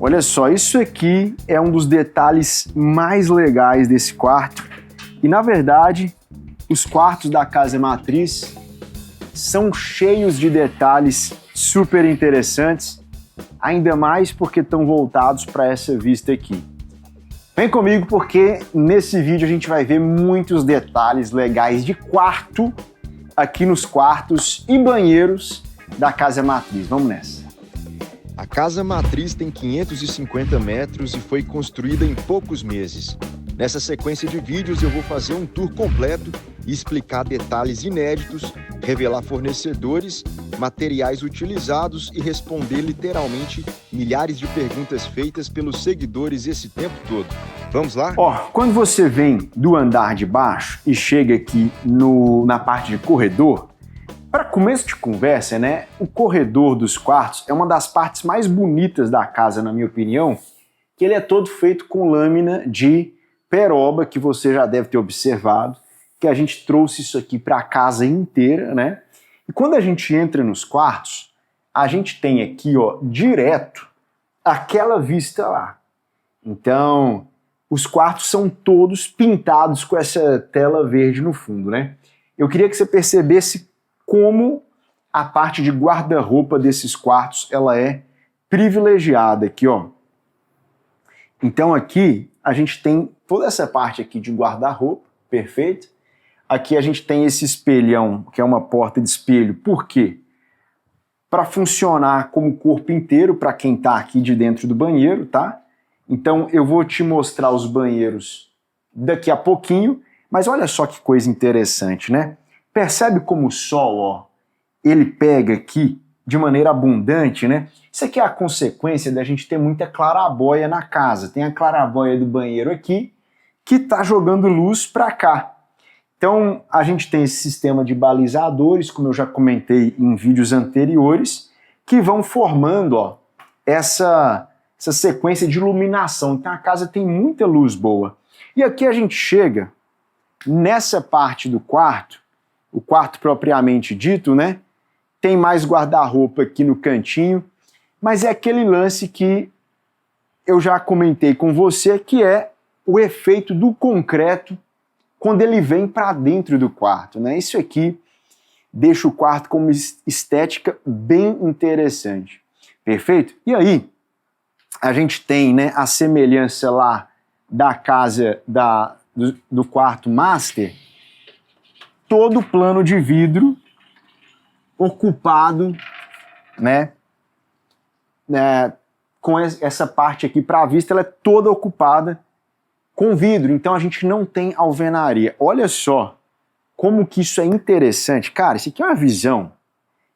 Olha só, isso aqui é um dos detalhes mais legais desse quarto. E na verdade, os quartos da casa matriz são cheios de detalhes super interessantes, ainda mais porque estão voltados para essa vista aqui. Vem comigo porque nesse vídeo a gente vai ver muitos detalhes legais de quarto aqui nos quartos e banheiros da casa matriz. Vamos nessa. A casa matriz tem 550 metros e foi construída em poucos meses. Nessa sequência de vídeos eu vou fazer um tour completo e explicar detalhes inéditos, revelar fornecedores, materiais utilizados e responder literalmente milhares de perguntas feitas pelos seguidores esse tempo todo. Vamos lá? Quando você vem do andar de baixo e chega aqui na parte de corredor, para começo de conversa, né, o corredor dos quartos é uma das partes mais bonitas da casa, na minha opinião, que ele é todo feito com lâmina de peroba, que você já deve ter observado, que a gente trouxe isso aqui para a casa inteira, né? E quando a gente entra nos quartos, a gente tem aqui, ó, direto aquela vista lá. Então, os quartos são todos pintados com essa tela verde no fundo, né? Eu queria que você percebesse como a parte de guarda-roupa desses quartos ela é privilegiada aqui, ó. Então aqui a gente tem toda essa parte aqui de guarda-roupa, perfeito? Aqui a gente tem esse espelhão, que é uma porta de espelho. Por quê? Para funcionar como corpo inteiro para quem está aqui de dentro do banheiro, tá? Então eu vou te mostrar os banheiros daqui a pouquinho, mas olha só que coisa interessante, né? Percebe como o sol, ó, ele pega aqui de maneira abundante, né? Isso aqui é a consequência da gente ter muita clarabóia na casa. Tem a clarabóia do banheiro aqui, que está jogando luz para cá. Então, a gente tem esse sistema de balizadores, como eu já comentei em vídeos anteriores, que vão formando, ó, essa sequência de iluminação. Então, a casa tem muita luz boa. E aqui a gente chega nessa parte do quarto, o quarto propriamente dito, né? Tem mais guarda-roupa aqui no cantinho, mas é aquele lance que eu já comentei com você, que é o efeito do concreto quando ele vem para dentro do quarto, né? Isso aqui deixa o quarto com uma estética bem interessante. Perfeito? E aí, a gente tem, né, a semelhança lá da casa do quarto master, todo o plano de vidro ocupado, né, com essa parte aqui para a vista, ela é toda ocupada com vidro, então a gente não tem alvenaria. Olha só como que isso é interessante. Cara, isso aqui é uma visão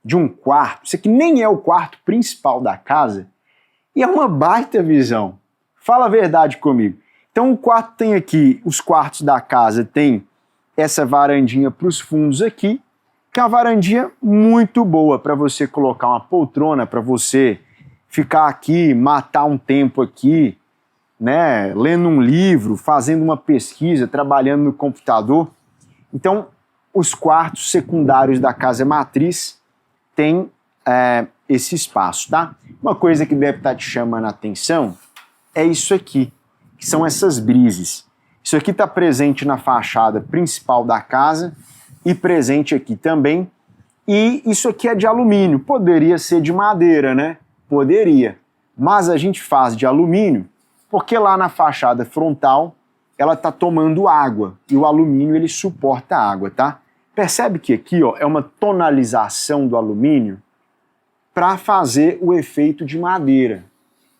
de um quarto, isso aqui nem é o quarto principal da casa, e é uma baita visão. Fala a verdade comigo. Então o quarto tem aqui, os quartos da casa tem essa varandinha para os fundos aqui, que é uma varandinha muito boa para você colocar uma poltrona, para você ficar aqui, matar um tempo aqui, né, lendo um livro, fazendo uma pesquisa, trabalhando no computador. Então, os quartos secundários da casa matriz têm esse espaço, tá? Uma coisa que deve estar te chamando a atenção é isso aqui, que são essas brises. Isso aqui está presente na fachada principal da casa e presente aqui também. E isso aqui é de alumínio. Poderia ser de madeira, né? Poderia. Mas a gente faz de alumínio porque lá na fachada frontal ela está tomando água e o alumínio ele suporta a água, tá? Percebe que aqui, ó, é uma tonalização do alumínio para fazer o efeito de madeira.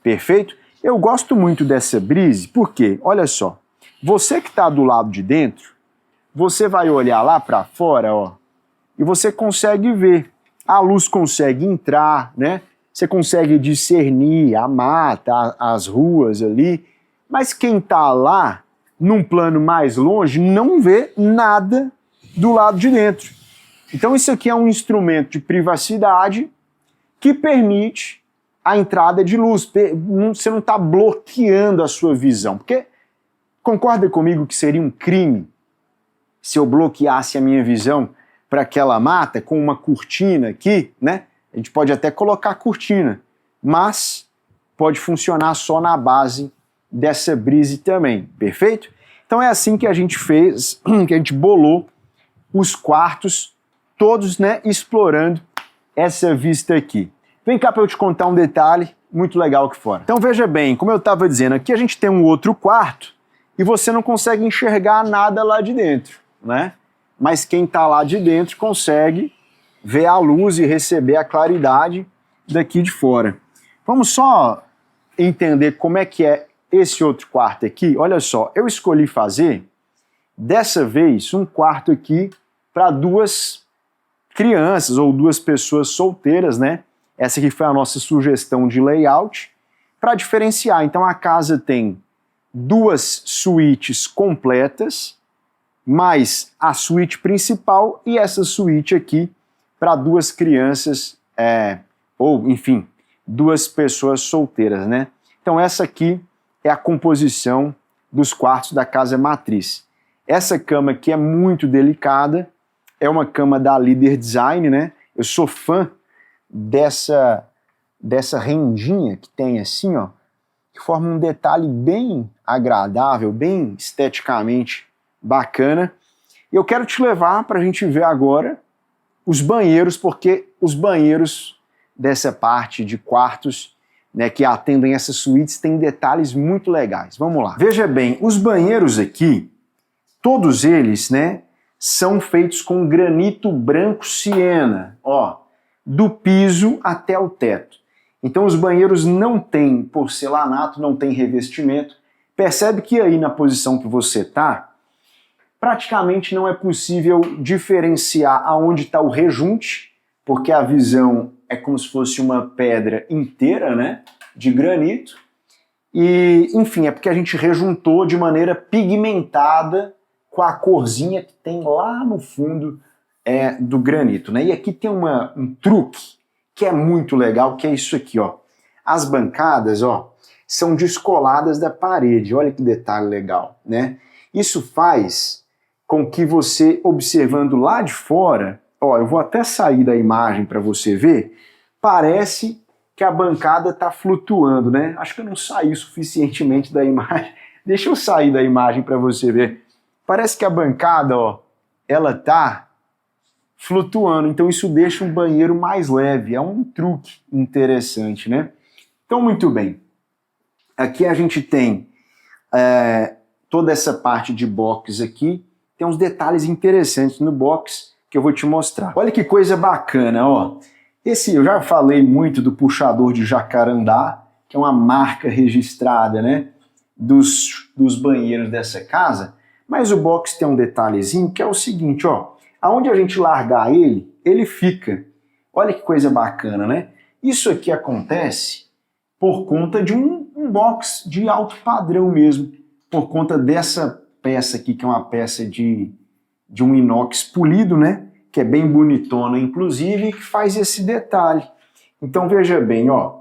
Perfeito? Eu gosto muito dessa brise porque, olha só, você que está do lado de dentro, você vai olhar lá para fora, ó, e você consegue ver. A luz consegue entrar, né? Você consegue discernir a mata, as ruas ali, mas quem está lá, num plano mais longe, não vê nada do lado de dentro. Então isso aqui é um instrumento de privacidade que permite a entrada de luz. Você não está bloqueando a sua visão, porque concorda comigo que seria um crime se eu bloqueasse a minha visão para aquela mata com uma cortina aqui, né? A gente pode até colocar cortina, mas pode funcionar só na base dessa brise também, perfeito? Então é assim que a gente fez, que a gente bolou os quartos, todos, né, explorando essa vista aqui. Vem cá para eu te contar um detalhe muito legal aqui fora. Então veja bem, como eu estava dizendo, aqui a gente tem um outro quarto e você não consegue enxergar nada lá de dentro, né? Mas quem está lá de dentro consegue ver a luz e receber a claridade daqui de fora. Vamos só entender como é que é esse outro quarto aqui. Olha só, eu escolhi fazer, dessa vez, um quarto aqui para duas crianças ou duas pessoas solteiras, né? Essa aqui foi a nossa sugestão de layout, para diferenciar. Então a casa tem duas suítes completas, mais a suíte principal e essa suíte aqui para duas crianças, ou enfim, duas pessoas solteiras, né? Então essa aqui é a composição dos quartos da casa matriz. Essa cama aqui é muito delicada, é uma cama da Líder Design, né? Eu sou fã dessa rendinha que tem assim, ó, que forma um detalhe bem agradável, bem esteticamente bacana. E eu quero te levar para a gente ver agora os banheiros, porque os banheiros dessa parte de quartos, né, que atendem essas suítes, têm detalhes muito legais. Vamos lá. Veja bem, os banheiros aqui, todos eles, né, são feitos com granito branco siena, ó, do piso até o teto. Então os banheiros não têm porcelanato, não tem revestimento. Percebe que aí na posição que você está, praticamente não é possível diferenciar aonde está o rejunte, porque a visão é como se fosse uma pedra inteira, né, de granito. E, enfim, é porque a gente rejuntou de maneira pigmentada com a corzinha que tem lá no fundo do granito, né? E aqui tem um truque que é muito legal, que é isso aqui, ó. As bancadas, ó, são descoladas da parede. Olha que detalhe legal, né? Isso faz com que você, observando lá de fora, ó, eu vou até sair da imagem para você ver, parece que a bancada está flutuando, né? Acho que eu não saí suficientemente da imagem. Deixa eu sair da imagem para você ver. Parece que a bancada, ó, ela tá flutuando, então isso deixa um banheiro mais leve, é um truque interessante, né? Então, muito bem. Aqui a gente tem toda essa parte de box aqui, tem uns detalhes interessantes no box que eu vou te mostrar. Olha que coisa bacana, ó. Eu já falei muito do puxador de jacarandá, que é uma marca registrada, né, dos banheiros dessa casa, mas o box tem um detalhezinho que é o seguinte, ó, aonde a gente largar ele, ele fica. Olha que coisa bacana, né? Isso aqui acontece por conta de um box de alto padrão mesmo, por conta dessa peça aqui, que é uma peça de um inox polido, né? Que é bem bonitona, inclusive, e que faz esse detalhe. Então veja bem, ó,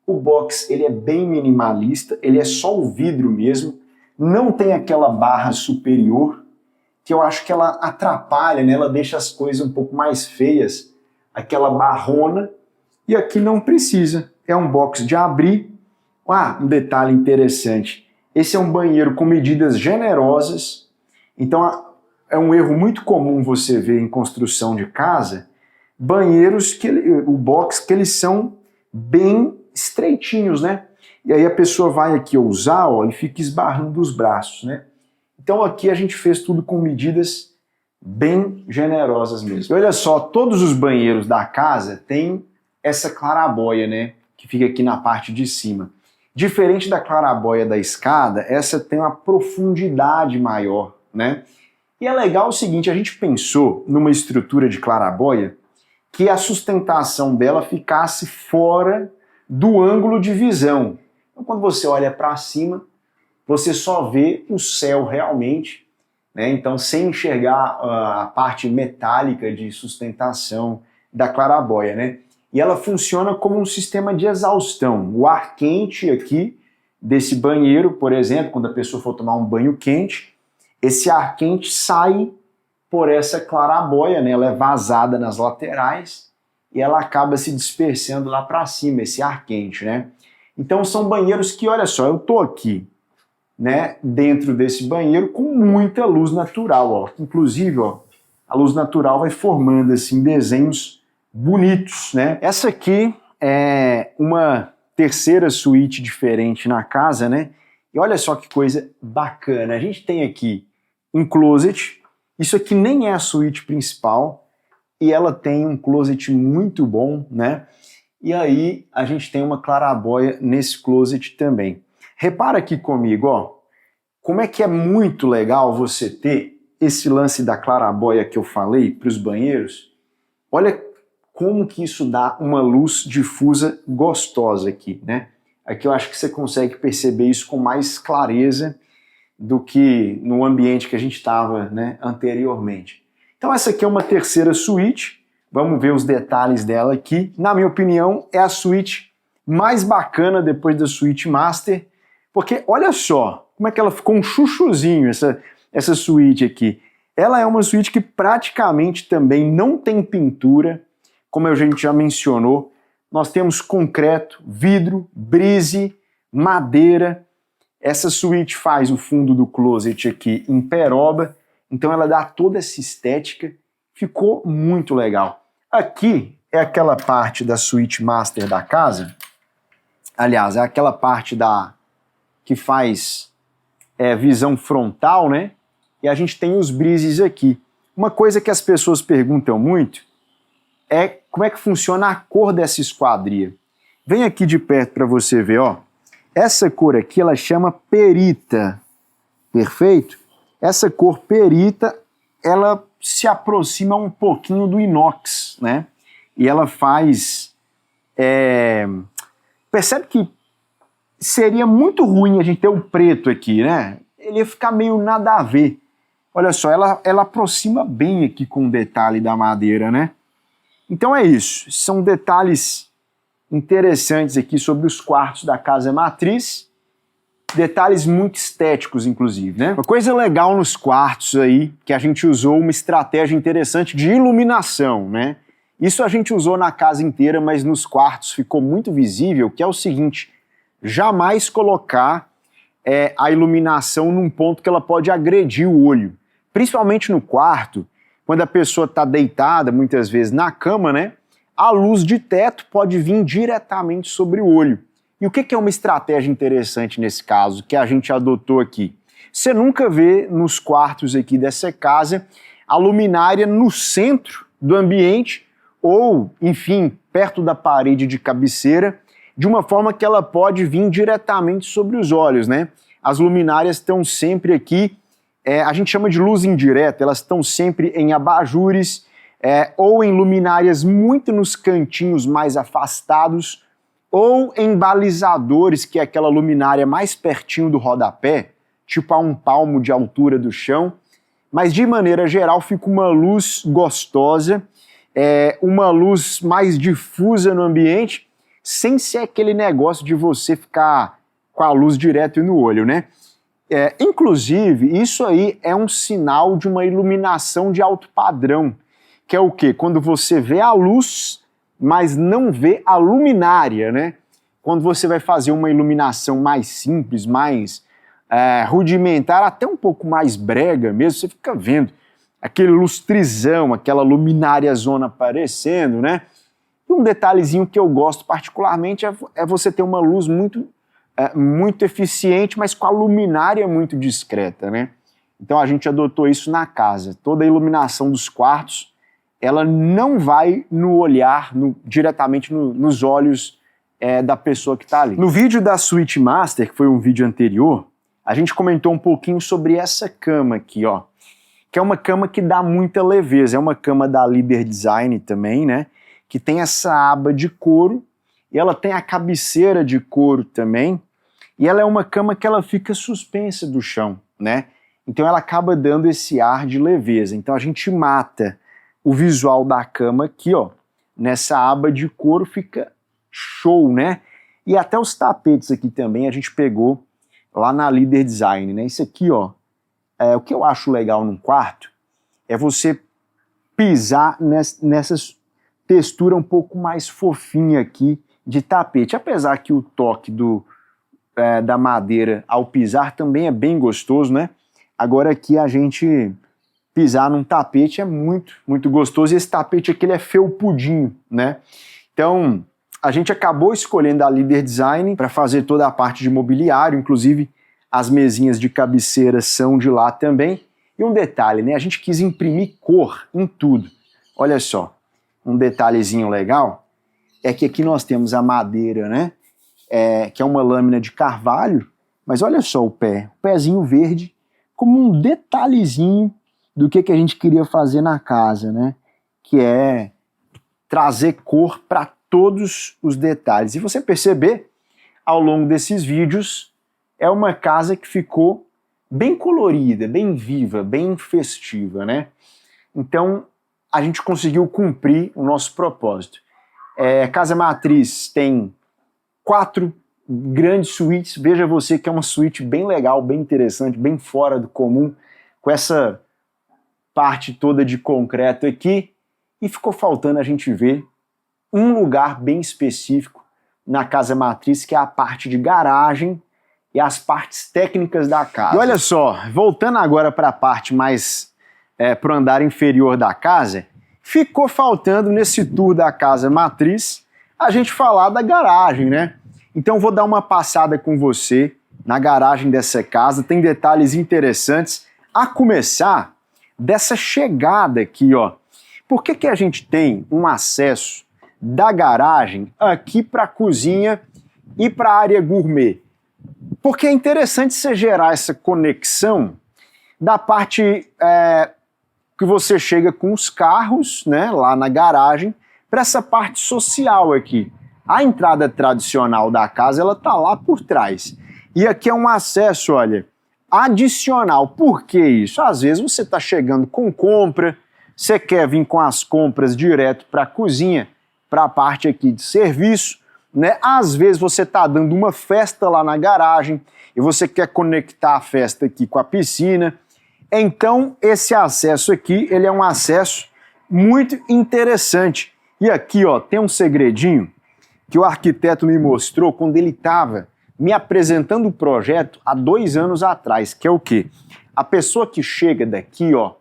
o box ele é bem minimalista, ele é só o vidro mesmo, não tem aquela barra superior, que eu acho que ela atrapalha, né? Ela deixa as coisas um pouco mais feias, aquela barrona, e aqui não precisa. É um box de abrir. Ah, um detalhe interessante. Esse é um banheiro com medidas generosas, então é um erro muito comum você ver em construção de casa, banheiros, o box, que eles são bem estreitinhos, né? E aí a pessoa vai aqui usar, ó, e fica esbarrando os braços, né? Então aqui a gente fez tudo com medidas bem generosas mesmo. E olha só, todos os banheiros da casa têm essa clarabóia, né? Que fica aqui na parte de cima. Diferente da clarabóia da escada, essa tem uma profundidade maior, né? E é legal o seguinte, a gente pensou numa estrutura de clarabóia que a sustentação dela ficasse fora do ângulo de visão. Então quando você olha para cima, você só vê o céu realmente, né? Então sem enxergar a parte metálica de sustentação da clarabóia, né? E ela funciona como um sistema de exaustão. O ar quente aqui desse banheiro, por exemplo, quando a pessoa for tomar um banho quente, esse ar quente sai por essa clarabóia, né? Ela é vazada nas laterais e ela acaba se dispersando lá para cima, esse ar quente, né? Então são banheiros que, olha só, eu tô aqui, né, dentro desse banheiro com muita luz natural, ó. Inclusive, ó, a luz natural vai formando assim desenhos bonitos, né? Essa aqui é uma terceira suíte diferente na casa, né? E olha só que coisa bacana. A gente tem aqui um closet. Isso aqui nem é a suíte principal e ela tem um closet muito bom, né? E aí a gente tem uma clarabóia nesse closet também. Repara aqui comigo, ó, como é que é muito legal você ter esse lance da clarabóia que eu falei para os banheiros. Olha como que isso dá uma luz difusa gostosa aqui, né? Aqui eu acho que você consegue perceber isso com mais clareza do que no ambiente que a gente estava, né, anteriormente. Então essa aqui é uma terceira suíte. Vamos ver os detalhes dela aqui. Na minha opinião, é a suíte mais bacana depois da suíte master, porque olha só como é que ela ficou um chuchuzinho, essa suíte aqui. Ela é uma suíte que praticamente também não tem pintura, como a gente já mencionou. Nós temos concreto, vidro, brise, madeira. Essa suíte faz o fundo do closet aqui em peroba, então ela dá toda essa estética. Ficou muito legal. Aqui é aquela parte da suíte master da casa. Aliás, é aquela parte que faz visão frontal, né? E a gente tem os brises aqui. Uma coisa que as pessoas perguntam muito é como é que funciona a cor dessa esquadria. Vem aqui de perto para você ver, ó. Essa cor aqui, ela chama perita, perfeito? Essa cor perita, ela se aproxima um pouquinho do inox, né? E ela faz... Percebe que seria muito ruim a gente ter o preto aqui, né? Ele ia ficar meio nada a ver. Olha só, ela aproxima bem aqui com o detalhe da madeira, né? Então é isso. São detalhes interessantes aqui sobre os quartos da casa matriz. Detalhes muito estéticos, inclusive, né? Uma coisa legal nos quartos aí, que a gente usou uma estratégia interessante de iluminação, né? Isso a gente usou na casa inteira, mas nos quartos ficou muito visível, que é o seguinte: jamais colocar a iluminação num ponto que ela pode agredir o olho. Principalmente no quarto, quando a pessoa está deitada, muitas vezes na cama, né? A luz de teto pode vir diretamente sobre o olho. E o que é uma estratégia interessante nesse caso, que a gente adotou aqui? Você nunca vê nos quartos aqui dessa casa a luminária no centro do ambiente ou, enfim, perto da parede de cabeceira, de uma forma que ela pode vir diretamente sobre os olhos, né? As luminárias estão sempre aqui, a gente chama de luz indireta, elas estão sempre em abajures ou em luminárias muito nos cantinhos mais afastados, ou em balizadores, que é aquela luminária mais pertinho do rodapé, tipo a 1 palmo de altura do chão, mas de maneira geral fica uma luz gostosa, uma luz mais difusa no ambiente, sem ser aquele negócio de você ficar com a luz direto no olho, né? Inclusive, isso aí é um sinal de uma iluminação de alto padrão, que é o quê? Quando você vê a luz, mas não vê a luminária, né? Quando você vai fazer uma iluminação mais simples, mais rudimentar, até um pouco mais brega mesmo, você fica vendo aquele lustrizão, aquela luminária zona aparecendo, né? E um detalhezinho que eu gosto particularmente é você ter uma luz muito eficiente, mas com a luminária muito discreta, né? Então a gente adotou isso na casa. Toda a iluminação dos quartos, ela não vai no olhar, diretamente nos olhos da pessoa que está ali. No vídeo da Suite Master, que foi um vídeo anterior, a gente comentou um pouquinho sobre essa cama aqui, ó, que é uma cama que dá muita leveza. É uma cama da Líder Design também, né? Que tem essa aba de couro e ela tem a cabeceira de couro também. E ela é uma cama que ela fica suspensa do chão, né? Então ela acaba dando esse ar de leveza. Então a gente mata o visual da cama aqui, ó. Nessa aba de couro fica show, né? E até os tapetes aqui também a gente pegou lá na Líder Design, né? Isso aqui, ó, o que eu acho legal num quarto é você pisar nessa textura um pouco mais fofinha aqui de tapete, apesar que o toque da madeira ao pisar também é bem gostoso, né? Agora aqui a gente pisar num tapete é muito, muito gostoso, e esse tapete aqui ele é felpudinho, né? Então a gente acabou escolhendo a Líder Design para fazer toda a parte de mobiliário, inclusive as mesinhas de cabeceira são de lá também. E um detalhe, né? A gente quis imprimir cor em tudo. Olha só, um detalhezinho legal é que aqui nós temos a madeira, né? Que é uma lâmina de carvalho, mas olha só o pezinho verde, como um detalhezinho do que a gente queria fazer na casa, né? Que é trazer cor para todos os detalhes. E você perceber, ao longo desses vídeos, é uma casa que ficou bem colorida, bem viva, bem festiva, né? Então, a gente conseguiu cumprir o nosso propósito. Casa Matriz tem 4 grandes suítes. Veja você que é uma suíte bem legal, bem interessante, bem fora do comum, com essa parte toda de concreto aqui. E ficou faltando a gente ver um lugar bem específico na Casa Matriz, que é a parte de garagem e as partes técnicas da casa. E olha só, voltando agora para a parte mais para o andar inferior da casa, ficou faltando nesse tour da Casa Matriz a gente falar da garagem, né? Então vou dar uma passada com você na garagem dessa casa, tem detalhes interessantes, a começar dessa chegada aqui, ó. Por que a gente tem um acesso da garagem aqui para a cozinha e para a área gourmet? Porque é interessante você gerar essa conexão da parte que você chega com os carros, né, lá na garagem, para essa parte social aqui. A entrada tradicional da casa, ela tá lá por trás. E aqui é um acesso, olha, adicional. Por que isso? Às vezes você está chegando com compra, você quer vir com as compras direto para a cozinha, para a parte aqui de serviço, né? Às vezes você está dando uma festa lá na garagem e você quer conectar a festa aqui com a piscina. Então, esse acesso aqui, ele é um acesso muito interessante. E aqui, ó, tem um segredinho que o arquiteto me mostrou quando ele estava me apresentando o projeto há 2 anos atrás, que é o quê? A pessoa que chega daqui, ó,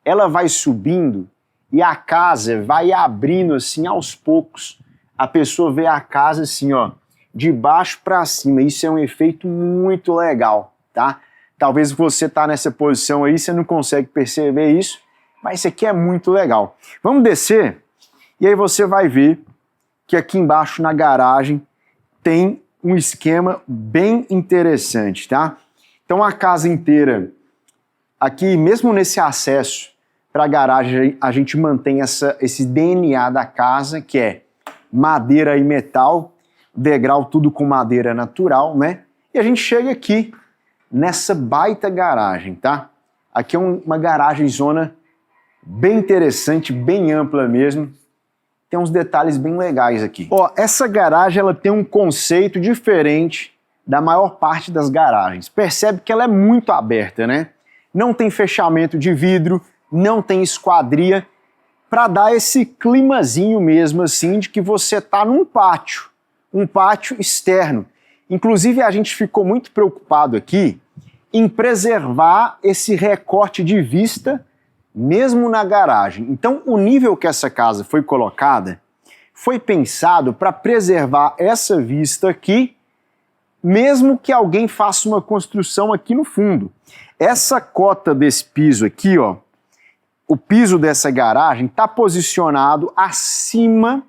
ela vai subindo e a casa vai abrindo assim aos poucos. A pessoa vê a casa assim, ó, de baixo para cima. Isso é um efeito muito legal, tá? Talvez você tá nessa posição aí, você não consegue perceber isso, mas isso aqui é muito legal. Vamos descer e aí você vai ver que aqui embaixo na garagem tem um esquema bem interessante, tá? Então a casa inteira, aqui mesmo nesse acesso para a garagem, a gente mantém esse DNA da casa, que é madeira e metal, degrau tudo com madeira natural, né? E a gente chega aqui nessa baita garagem, tá? Aqui é uma garagem zona bem interessante, bem ampla mesmo. Tem uns detalhes bem legais aqui. Ó, essa garagem ela tem um conceito diferente da maior parte das garagens. Percebe que ela é muito aberta, né? Não tem fechamento de vidro, não tem esquadria, para dar esse climazinho mesmo assim de que você tá num pátio, um pátio externo. Inclusive a gente ficou muito preocupado aqui em preservar esse recorte de vista mesmo na garagem. Então o nível que essa casa foi colocada foi pensado para preservar essa vista aqui, mesmo que alguém faça uma construção aqui no fundo. Essa cota desse piso aqui, ó, o piso dessa garagem está posicionado acima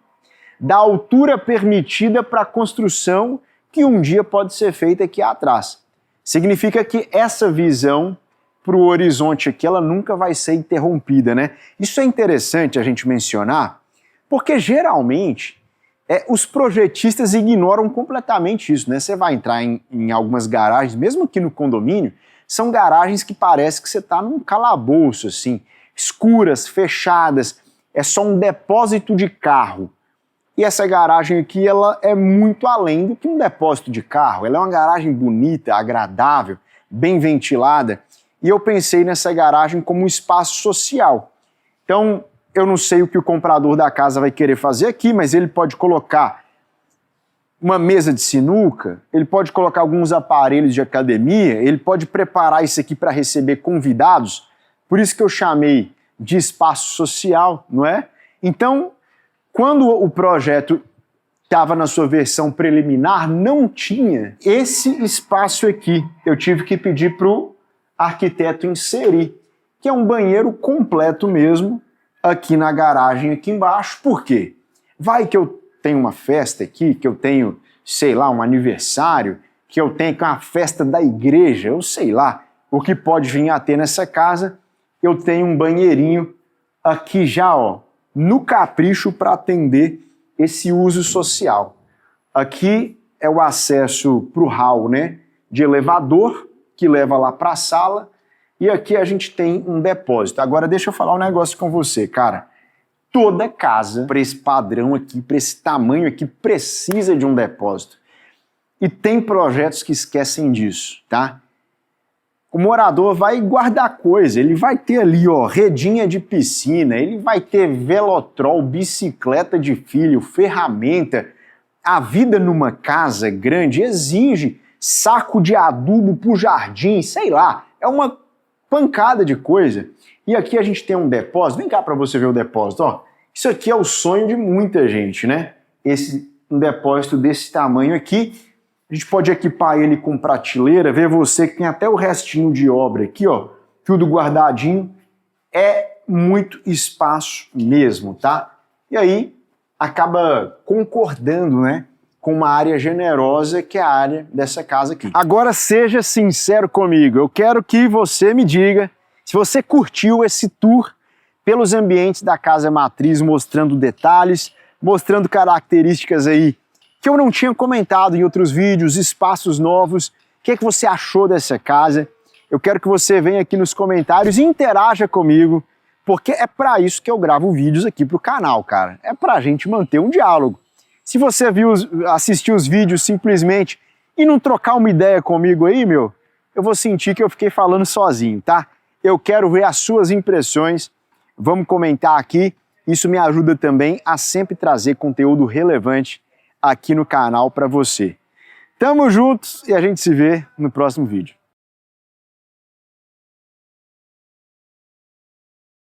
da altura permitida para a construção que um dia pode ser feita aqui atrás. Significa que essa visão para o horizonte aqui, ela nunca vai ser interrompida, né? Isso é interessante a gente mencionar, porque geralmente os projetistas ignoram completamente isso, né? Você vai entrar em algumas garagens, mesmo aqui no condomínio, são garagens que parece que você está num calabouço, assim, escuras, fechadas, é só um depósito de carro. E essa garagem aqui, ela é muito além do que um depósito de carro. Ela é uma garagem bonita, agradável, bem ventilada. E eu pensei nessa garagem como um espaço social. Então, eu não sei o que o comprador da casa vai querer fazer aqui, mas ele pode colocar uma mesa de sinuca, ele pode colocar alguns aparelhos de academia, ele pode preparar isso aqui para receber convidados, por isso que eu chamei de espaço social, não é? Então, quando o projeto estava na sua versão preliminar, não tinha esse espaço aqui. Eu tive que pedir para o arquiteto inserir, que é um banheiro completo mesmo, aqui na garagem, aqui embaixo. Por quê? Vai que eu tenho uma festa aqui, que eu tenho, sei lá, um aniversário, que eu tenho uma festa da igreja, eu sei lá, o que pode vir a ter nessa casa, eu tenho um banheirinho aqui já, ó, no capricho para atender esse uso social. Aqui é o acesso para o hall, né, de elevador, que leva lá para a sala, e aqui a gente tem um depósito. Agora deixa eu falar um negócio com você, cara. Toda casa, para esse padrão aqui, para esse tamanho aqui, precisa de um depósito. E tem projetos que esquecem disso, tá? O morador vai guardar coisa, ele vai ter ali, ó, redinha de piscina, ele vai ter velotrol, bicicleta de filho, ferramenta. A vida numa casa grande exige saco de adubo pro jardim, sei lá, é uma pancada de coisa. E aqui a gente tem um depósito, vem cá para você ver o depósito, ó. Isso aqui é o sonho de muita gente, né? Um depósito desse tamanho aqui, a gente pode equipar ele com prateleira, ver você que tem até o restinho de obra aqui, ó, tudo guardadinho, é muito espaço mesmo, tá? E aí acaba concordando, né, com uma área generosa que é a área dessa casa aqui. Agora seja sincero comigo, eu quero que você me diga se você curtiu esse tour pelos ambientes da casa matriz, mostrando detalhes, mostrando características aí que eu não tinha comentado em outros vídeos, espaços novos. O que é que você achou dessa casa? Eu quero que você venha aqui nos comentários e interaja comigo, porque é para isso que eu gravo vídeos aqui pro canal, cara. É pra gente manter um diálogo. Se você assistiu os vídeos simplesmente e não trocar uma ideia comigo aí, meu, eu vou sentir que eu fiquei falando sozinho, tá? Eu quero ver as suas impressões, vamos comentar aqui, isso me ajuda também a sempre trazer conteúdo relevante aqui no canal para você. Tamo juntos e a gente se vê no próximo vídeo.